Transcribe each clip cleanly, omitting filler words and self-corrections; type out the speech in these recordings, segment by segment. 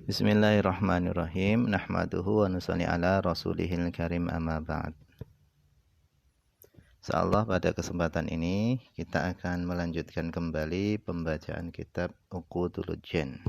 Bismillahirrahmanirrahim. Nahmaduhu wa nusalli ala rasulihil karim amma ba'd. Insyaallah pada kesempatan ini kita akan melanjutkan kembali pembacaan kitab Uqudul Jan.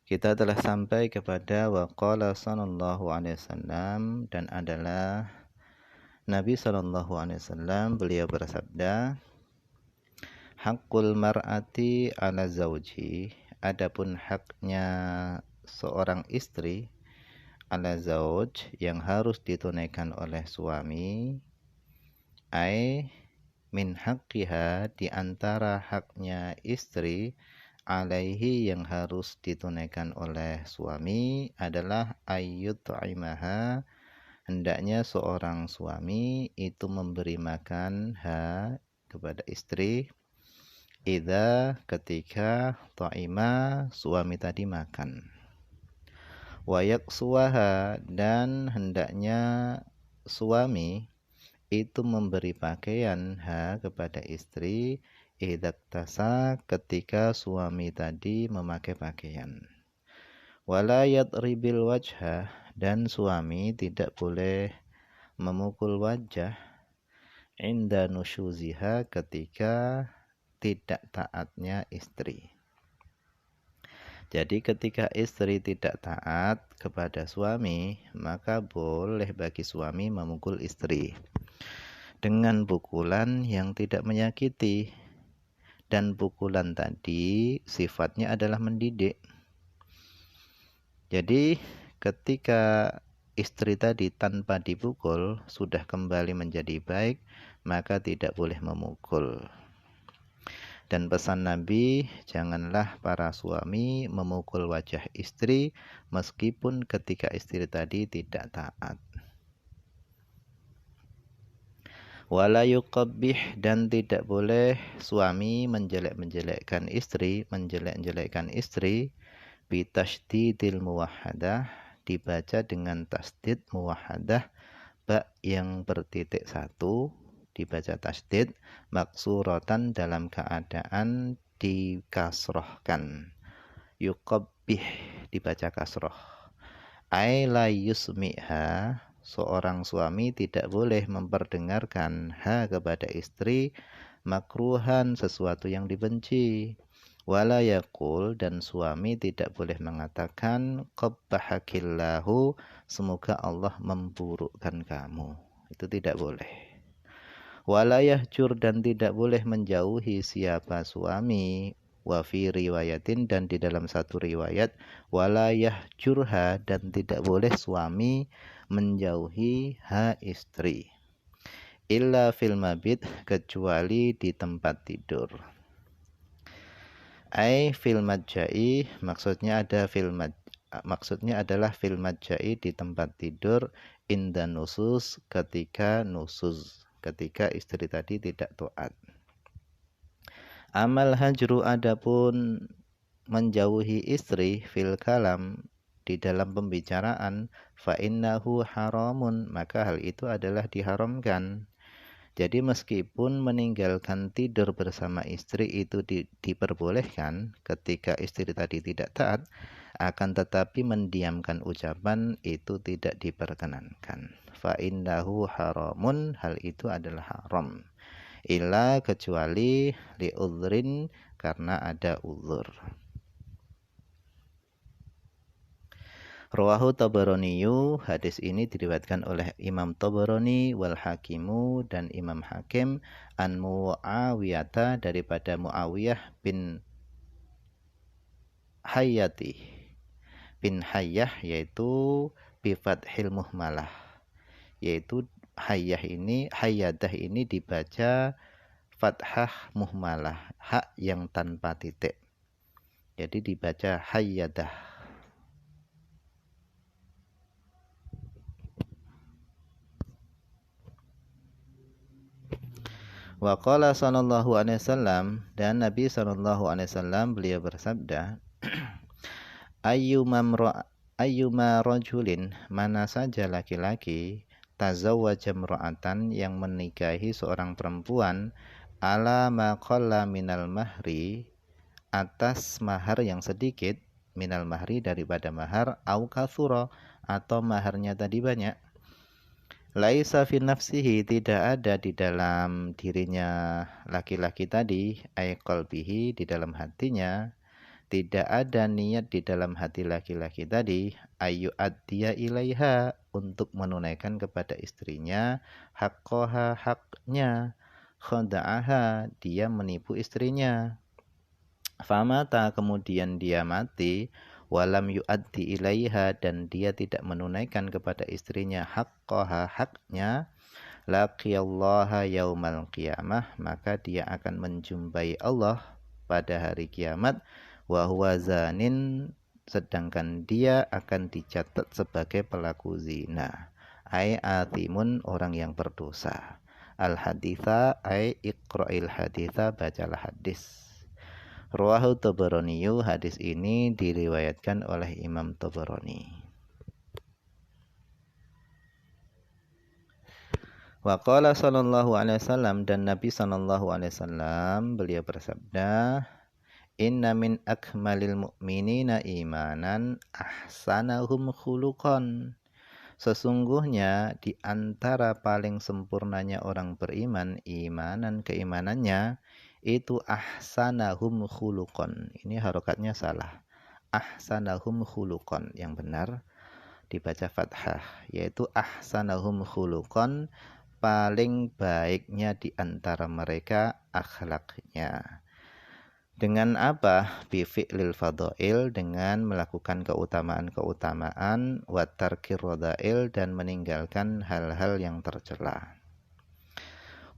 Kita telah sampai kepada waqala sallallahu alaihi wasallam dan adalah Nabi sallallahu alaihi wasallam beliau bersabda, haqqul mar'ati ala zauji, adapun haknya seorang istri ala zauj yang harus ditunaikan oleh suami, ai min haqqiha, di antara haknya istri alaihi yang harus ditunaikan oleh suami adalah ayyut'imaha, hendaknya seorang suami itu memberi makan kepada istri idza, ketika ta'ima, suami tadi makan, wa yaksuwaha, dan hendaknya suami itu memberi pakaian kepada istri idza, ketika suami tadi memakai pakaian, wala yadribil wajha, dan suami tidak boleh memukul wajah inda nusyuziha, ketika tidak taatnya istri. Jadi ketika istri tidak taat kepada suami, maka boleh bagi suami memukul istri dengan pukulan yang tidak menyakiti, dan pukulan tadi sifatnya adalah mendidik. Jadi ketika istri tadi tanpa dipukul sudah kembali menjadi baik, maka tidak boleh memukul. Dan pesan Nabi, janganlah para suami memukul wajah istri meskipun ketika istri tadi tidak taat. Wala yuqabbih, dan tidak boleh suami menjelek-jelekkan istri, menjelek-jelekkan istri, bitasydidil muwahhadah, dibaca dengan tasdid muwahhadah, ba yang bertitik satu, dibaca tasdid, maksuratan, dalam keadaan dikasrohkan, yuqabbih dibaca kasroh, ai la yusmi'ha, seorang suami tidak boleh memperdengarkan kepada istri makruhan, sesuatu yang dibenci, wala yaqul, dan suami tidak boleh mengatakan qabbahakillahu, semoga Allah memburukkan kamu, itu tidak boleh. Wala yahjur, dan tidak boleh menjauhi siapa suami, wa fi riwayatin, dan di dalam satu riwayat wala yahjurha, dan tidak boleh suami menjauhi istri, illa fil mabit, kecuali di tempat tidur. Ai fil madja'i, maksudnya adalah fil madja'i, di tempat tidur, inda nusus, ketika nusuz, ketika istri tadi tidak taat. Amal hajru, adapun menjauhi istri, fil kalam, di dalam pembicaraan, fa innahu haramun, maka hal itu adalah diharamkan. Jadi meskipun meninggalkan tidur bersama istri itu diperbolehkan ketika istri tadi tidak taat, akan tetapi mendiamkan ucapan itu tidak diperkenankan. Fa innahu haramun, hal itu adalah haram. Illa, kecuali li udhrin, karena ada uzur. Rawahu Tabaraniyu, hadis ini diriwayatkan oleh Imam Tabarani, wal Hakimu, dan Imam Hakim, an Muawiyah, daripada Muawiyah bin Hayyati bin Hayyah, yaitu bifathil muhmalah, yaitu hayyadah ini dibaca fathah muhmalah, hak yang tanpa titik, jadi dibaca hayyadah. Wa qala sallallahu alaihi wasallam, dan Nabi sallallahu alaihi wasallam beliau bersabda, ayyuma rajulin, mana saja laki-laki, tazawwaja imra'atan, yang menikahi seorang perempuan, ala ma qalla minal mahri, atas mahar yang sedikit, minal mahri daripada mahar, au kathura atau maharnya tadi banyak. Laisa fi nafsihi, tidak ada di dalam dirinya laki-laki tadi, ay qalbihi, di dalam hatinya, tidak ada niat di dalam hati laki-laki tadi, ayu addiya ilaiha, untuk menunaikan kepada istrinya haqqaha, haknya, khada'aha, dia menipu istrinya. Famata, kemudian dia mati, walam yu'addi ilaiha, dan dia tidak menunaikan kepada istrinya haqqaha, haknya, laqiyallaha yaumal qiyamah, maka dia akan menjumpai Allah pada hari kiamat, wa huwa zanin, sedangkan dia akan dicatat sebagai pelaku zina, ai atimun, orang yang berdosa. Al haditha, ai iqra'il haditha, bacalah hadis. Rawahu Tabarani, hadis ini diriwayatkan oleh Imam Tabarani. Wa qala sallallahu alaihi wasallam, dan Nabi sallallahu alaihi wasallam beliau bersabda, inna min akmalil mu'minina imanan ahsanahum khuluqan. Sesungguhnya di antara paling sempurnanya orang beriman, imanan, keimanannya, itu ahsanahum khuluqan. Ini harokatnya salah. Ahsanahum khuluqan, yang benar dibaca fathah, yaitu ahsanahum khuluqan, paling baiknya di antara mereka akhlaknya. Dengan apa? Bifi'lil fadail, dengan melakukan keutamaan-keutamaan, wa tarkir radail, dan meninggalkan hal-hal yang tercela.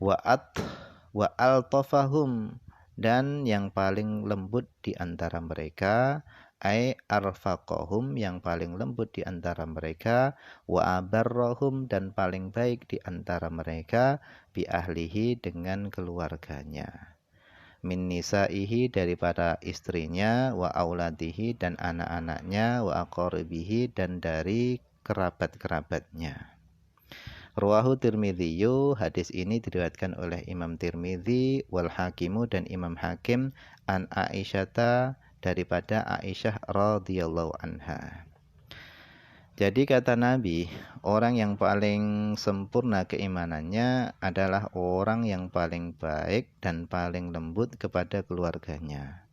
Wa altafahum, dan yang paling lembut di antara mereka, ai arfaqahum, yang paling lembut di antara mereka, wa abarrahum, dan paling baik di antara mereka, bi ahlihi, dengan keluarganya, min nisaihi, daripada istrinya, wa auladihi, dan anak-anaknya, wa aqaribihi, dan dari kerabat-kerabatnya. Rawahu Tirmidzi, hadis ini diriwayatkan oleh Imam Tirmidzi, wal Hakimu, dan Imam Hakim, an Aisyata, daripada Aisyah radhiyallahu anha. Jadi kata Nabi, orang yang paling sempurna keimanannya adalah orang yang paling baik dan paling lembut kepada keluarganya.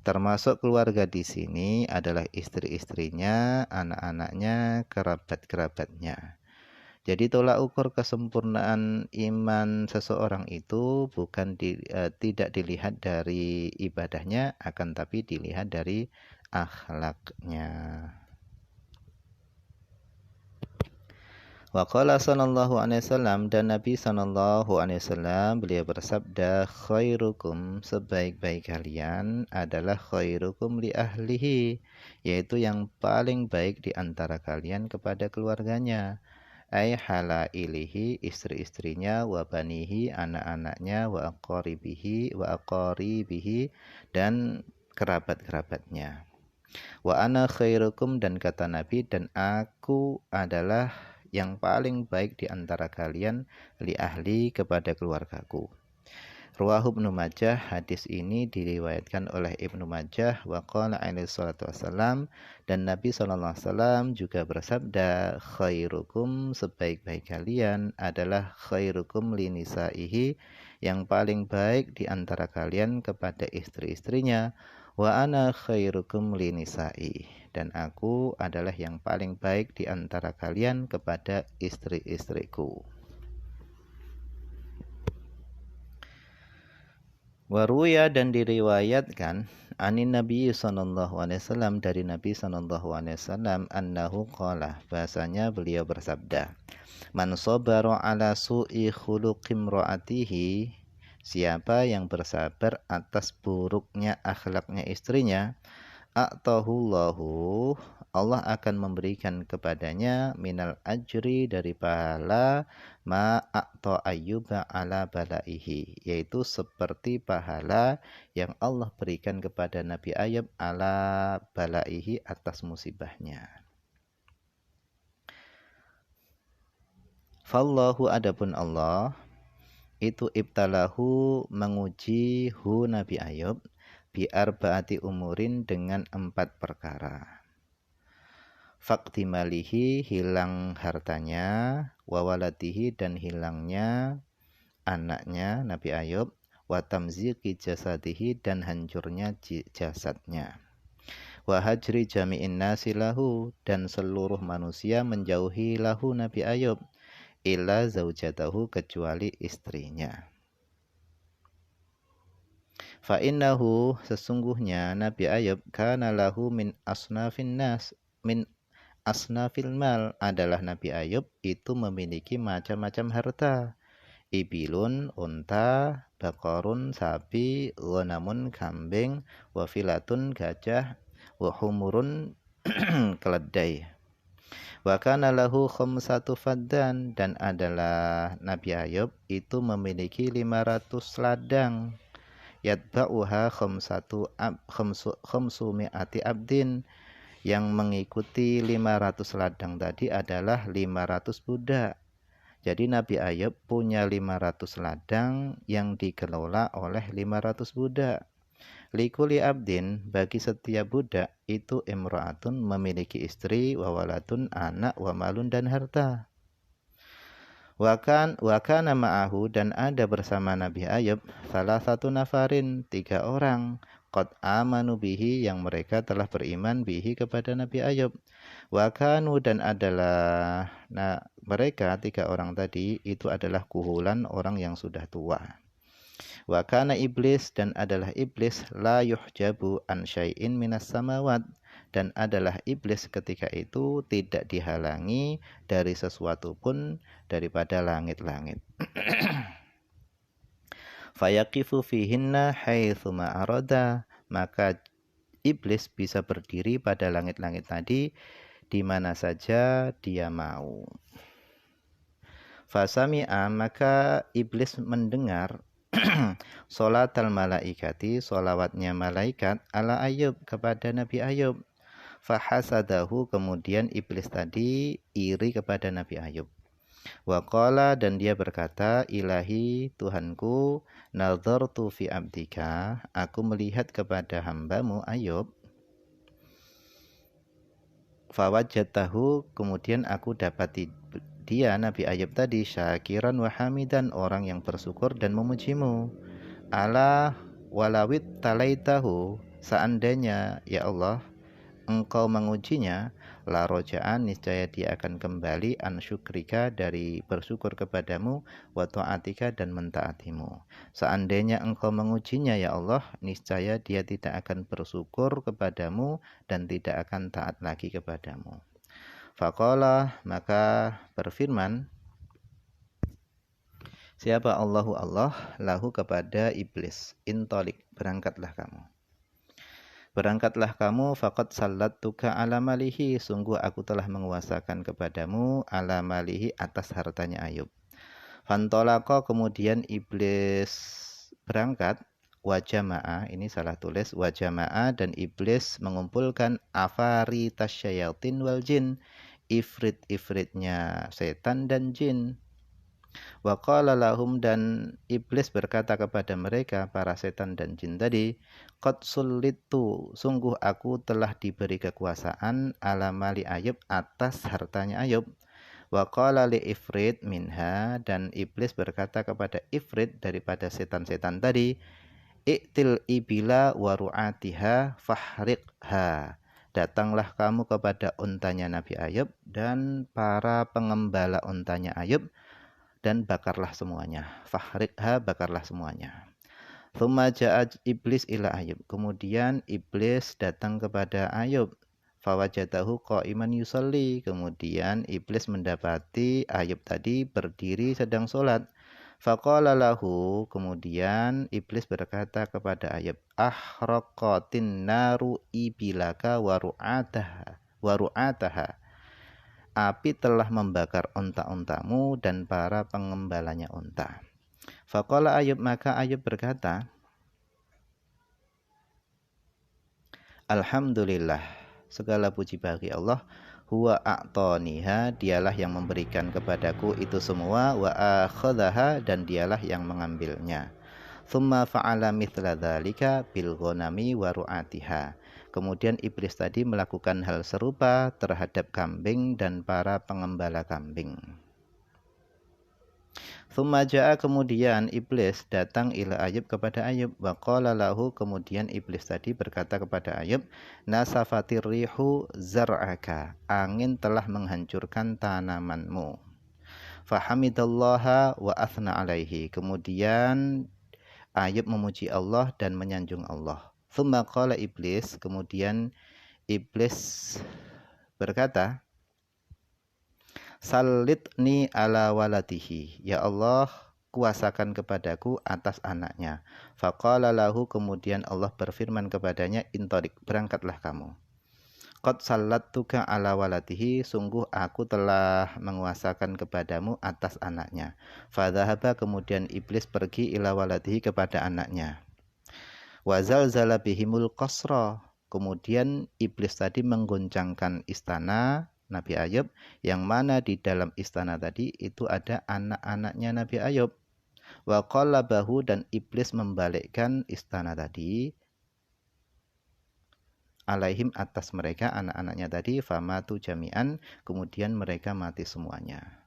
Termasuk keluarga di sini adalah istri-istrinya, anak-anaknya, kerabat-kerabatnya. Jadi tolak ukur kesempurnaan iman seseorang itu bukan tidak dilihat dari ibadahnya, akan tapi dilihat dari akhlaknya. Wa qala sallallahu alaihi wasallam, dan Nabi sallallahu alaihi wasallam beliau bersabda, khairukum, sebaik-baik kalian adalah khairukum li ahlihi, yaitu yang paling baik di antara kalian kepada keluarganya. Ay halailihi, istri-istrinya, wa banihi, anak-anaknya, wa aqaribihi, dan kerabat-kerabatnya. Wa ana khairukum, dan kata Nabi, dan aku adalah yang paling baik di antara kalian li ahli, kepada keluargaku. Rawahu Ibnu Majah, hadis ini diriwayatkan oleh Ibnu Majah, wa qala alaihi salatu wassalam, dan Nabi sallallahu alaihi wasallam juga bersabda, khairukum, sebaik-baik kalian adalah khairukum li nisaihi, yang paling baik di antara kalian kepada istri-istrinya, wa ana khairukum li nisai, dan aku adalah yang paling baik di antara kalian kepada istri-istriku. Waruya, dan diriwayatkan, anin Nabi sallallahu alaihi wasallam, dari Nabi sallallahu alaihi wasallam, annahu qala, bahasanya beliau bersabda, man sabara ala su'i khuluqim ra'atihi, siapa yang bersabar atas buruknya akhlaknya istrinya, a'tahullahu, Allah akan memberikan kepadanya minal ajri, dari pahala, ma a'ta ayyuba ala balaihi, yaitu seperti pahala yang Allah berikan kepada Nabi Ayub ala balaihi, atas musibahnya. Fallahu, adapun Allah, itu ibtalahu, menguji hu Nabi Ayub, bi arba'ati umurin dengan 4 perkara. Faktimalihi hilang hartanya, wawalatihi dan hilangnya anaknya Nabi Ayub, wa tamziqi jasadihi dan hancurnya jasadnya. Wa hajri jami'in nasi lahu dan seluruh manusia menjauhi lahu Nabi Ayub illa zaujatahu kecuali istrinya. Fa innahu sesungguhnya Nabi Ayub kana lahu min asnafin nas min asnafil mal adalah Nabi Ayub itu memiliki macam-macam harta. Ibilun unta, bakorun sapi, ghanamun kambing, wafilatun gajah, wahumurun keledai. Wa kana lahu khamsatu faddan dan adalah Nabi Ayub itu memiliki 500 ladang. Yatba'uha khamsu mi'ati abdin yang mengikuti 500 ladang tadi adalah 500 budak. Jadi Nabi Ayub punya 500 ladang yang dikelola oleh 500 budak. Likuli abdin bagi setiap budak itu imra'atun memiliki istri, wawalatun anak, wamalun dan harta. Wakana ma'ahu dan ada bersama Nabi Ayub salah satu nafarin 3 orang qad amanu bihi yang mereka telah beriman bihi kepada Nabi Ayub. Wakanu dan adalah mereka 3 orang tadi itu adalah kuhulan orang yang sudah tua. Wakana iblis dan adalah iblis la yuhjabu an syai'in minas samawat dan adalah iblis ketika itu tidak dihalangi dari sesuatu pun daripada langit-langit. Fayaqifu fihinna haitsu ma arada maka iblis bisa berdiri pada langit-langit tadi di mana saja dia mau. Fasami'a maka iblis mendengar salatal malaikati solawatnya malaikat ala Ayub kepada Nabi Ayub. Fahasadahu kemudian iblis tadi iri kepada Nabi Ayub. Waqala dan dia berkata, ilahi Tuhanku, nazartu fi abdika, aku melihat kepada hambamu Ayub. Fawajjatahu kemudian aku dapati dia Nabi Ayub tadi syakiran wa hamidan orang yang bersyukur dan memujimu. Ala walawit talaitahu seandainya ya Allah engkau mengujinya la roja'an niscaya dia akan kembali an syukrika dari bersyukur kepadamu wa ta'atika dan mentaatimu. Seandainya engkau mengujinya ya Allah niscaya dia tidak akan bersyukur kepadamu dan tidak akan taat lagi kepadamu. Faqala maka berfirman siapa Allahu Allah lahu kepada iblis intolik berangkatlah kamu. Berangkatlah kamu faqad sallattuka ala malihi sungguh aku telah menguasakan kepadamu ala malihi atas hartanya Ayub. Fantolaqa kemudian iblis berangkat wajama'a ini salah tulis wajama'a dan iblis mengumpulkan afari tasyayatin wal jin ifrit-ifritnya setan dan jin. Wa qala lahum dan iblis berkata kepada mereka para setan dan jin tadi qad sullitu sungguh aku telah diberi kekuasaan ala mali Ayub atas hartanya Ayub. Wa qala li ifrit minha dan iblis berkata kepada ifrit daripada setan-setan tadi iktil ibila wa ru'atiha fahriqha datanglah kamu kepada untanya Nabi Ayub dan para pengembala untanya Ayub dan bakarlah semuanya. Fahriqha bakarlah semuanya. Tsumma ja'a iblis ila Ayub. Kemudian iblis datang kepada Ayub. Fawajadahu qa'iman yusalli. Kemudian iblis mendapati Ayub tadi berdiri sedang sholat. Faqala lahu. Kemudian iblis berkata kepada Ayub, ahraqatin naru ibilaka wa ru'ataha. Api telah membakar unta-untamu dan para pengembalanya unta. Faqala Ayub maka Ayub berkata, Alhamdulillah, segala puji bagi Allah, huwa a'taniha, dialah yang memberikan kepadaku itu semua, wa akhadhaha dan dialah yang mengambilnya. Tsumma fa'ala mithla dzalika bil ghanami wa ru'atiha. Kemudian iblis tadi melakukan hal serupa terhadap kambing dan para pengembala kambing. Tsumma ja'a, kemudian iblis datang ila Ayub kepada Ayub, wa qala lahu, kemudian iblis tadi berkata kepada Ayub, nasafatir rihu zar'aka, angin telah menghancurkan tanamanmu. Fahamidallaha wa athna alaihi, kemudian Ayub memuji Allah dan menyanjung Allah. Tsumma qala iblis, kemudian iblis berkata, sallitni ala waladihi, ya Allah, kuasakan kepadaku atas anaknya. Faqala lahu, kemudian Allah berfirman kepadanya, intorik, berangkatlah kamu. Qad sallattuka ala waladihi, sungguh aku telah menguasakan kepadamu atas anaknya. Fadhahaba, kemudian iblis pergi ila waladihi, kepada anaknya. Wa zalzala bihimul qasra, kemudian iblis tadi menggoncangkan istana Nabi Ayub, yang mana di dalam istana tadi itu ada anak-anaknya Nabi Ayub. Wa qallabahu, dan iblis membalikkan istana tadi alaihim, atas mereka, anak-anaknya tadi, famatu jami'an, kemudian mereka mati semuanya.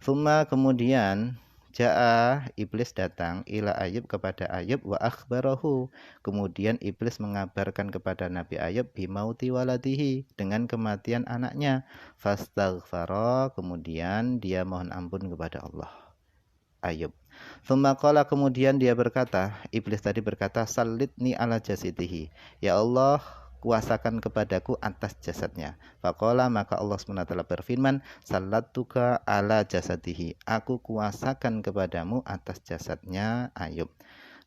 Tsumma, kemudian ja'a, iblis datang ila Ayub, kepada Ayub, wa akhbarahu, kemudian iblis mengabarkan kepada Nabi Ayub bimauti waladihi, dengan kematian anaknya. Fastaghfara, kemudian dia mohon ampun kepada Allah, Ayub. Tsumma qala, kemudian dia berkata, iblis tadi berkata, sallitni ala jasidihi, ya Allah, kuasakan kepadaku atas jasadnya. Faqala, maka Allah SWT berfirman, sallattuka ala jasadihi, aku kuasakan kepadamu atas jasadnya Ayub.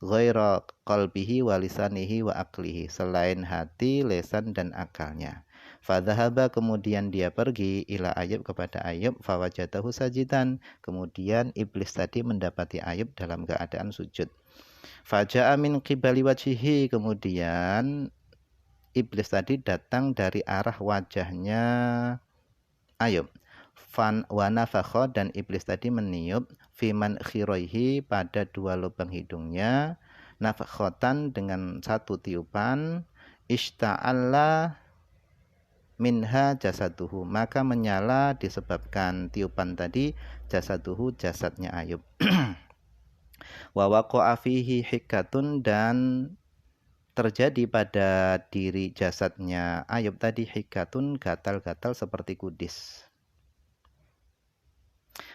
Ghaira qalbihi wa lisanihi wa aklihi, selain hati, lesan, dan akalnya. Fadhahaba, kemudian dia pergi ila Ayub, kepada Ayub, fawajadahu sajidan, kemudian iblis tadi mendapati Ayub dalam keadaan sujud. Faja'a min qibali wajhihi, kemudian iblis tadi datang dari arah wajahnya Ayub. Fan wa nafakha, dan iblis tadi meniup fiman khiroihi, pada dua lubang hidungnya, nafakhotan, dengan satu tiupan, ishta'alla minha jasaduhu, maka menyala disebabkan tiupan tadi jasaduhu, jasadnya Ayub. Wa waqa'a fihi hikatun, dan terjadi pada diri jasadnya Ayub tadi hikatun, gatal-gatal seperti kudis.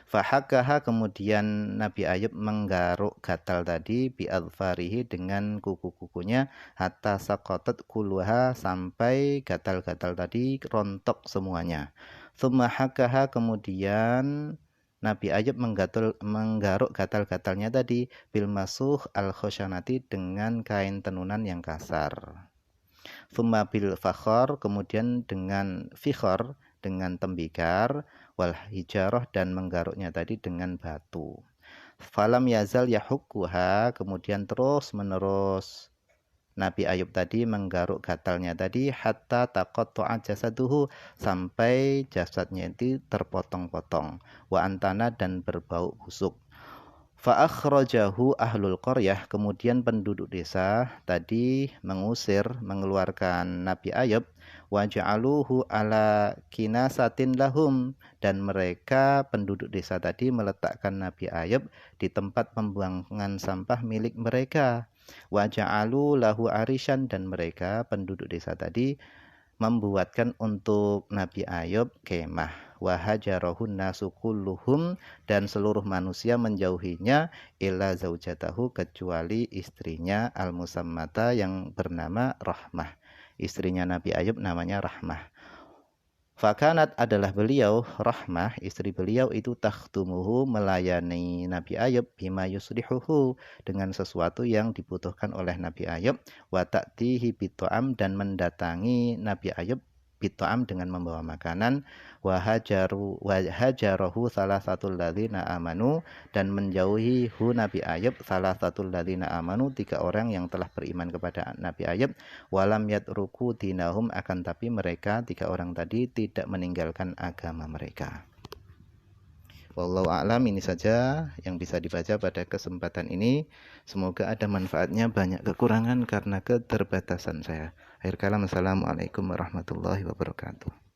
Fahakaha, kemudian Nabi Ayub menggaruk gatal tadi bi'adfarihi, dengan kuku-kukunya, hatta sakotat kuluha, sampai gatal-gatal tadi rontok semuanya. Tsumma hakaha, kemudian Nabi Ayub menggaruk gatal-gatalnya tadi bil masuh al khosyanati, dengan kain tenunan yang kasar. Tsumma bil fakhor, kemudian dengan fikhor, dengan tembikar, wal hijarah, dan menggaruknya tadi dengan batu. Falam yazal yahukkuha, kemudian terus menerus Nabi Ayub tadi menggaruk gatalnya tadi, hatta taqatta'a jasaduhu, sampai jasadnya itu terpotong-potong, wa antana, dan berbau busuk. Fa akhrajahu ahlul qaryah, kemudian penduduk desa tadi mengeluarkan Nabi Ayub, wa ja'aluhu ala kinasatin lahum, dan mereka penduduk desa tadi meletakkan Nabi Ayub di tempat pembuangan sampah milik mereka. Wa ja'alu lahu arishan, dan mereka penduduk desa tadi membuatkan untuk Nabi Ayub kemah. Wa hajarahun nasu kulluhum, dan seluruh manusia menjauhinya, illa zaujatahu, kecuali istrinya al-musammata, yang bernama Rahmah. Istrinya Nabi Ayub namanya Rahmah. Fakanat, adalah beliau Rahmah, istri beliau itu, takhtumuhu, melayani Nabi Ayub, bima yuslihuhu, dengan sesuatu yang dibutuhkan oleh Nabi Ayub, wa ta'tihi bito'am, dan mendatangi Nabi Ayub bito'am, dengan membawa makanan, wa hajarahu salah satu ladzina amanu, dan menjauhi Nabi Ayub salah satu ladzina amanu, 3 orang yang telah beriman kepada Nabi Ayub, walam yatruku dinahum, akan tapi mereka 3 orang tadi tidak meninggalkan agama mereka. Wallahu a'lam, ini saja yang bisa dibaca pada kesempatan ini. Semoga ada manfaatnya, banyak kekurangan karena keterbatasan saya. Akhir kalam, assalamualaikum warahmatullahi wabarakatuh.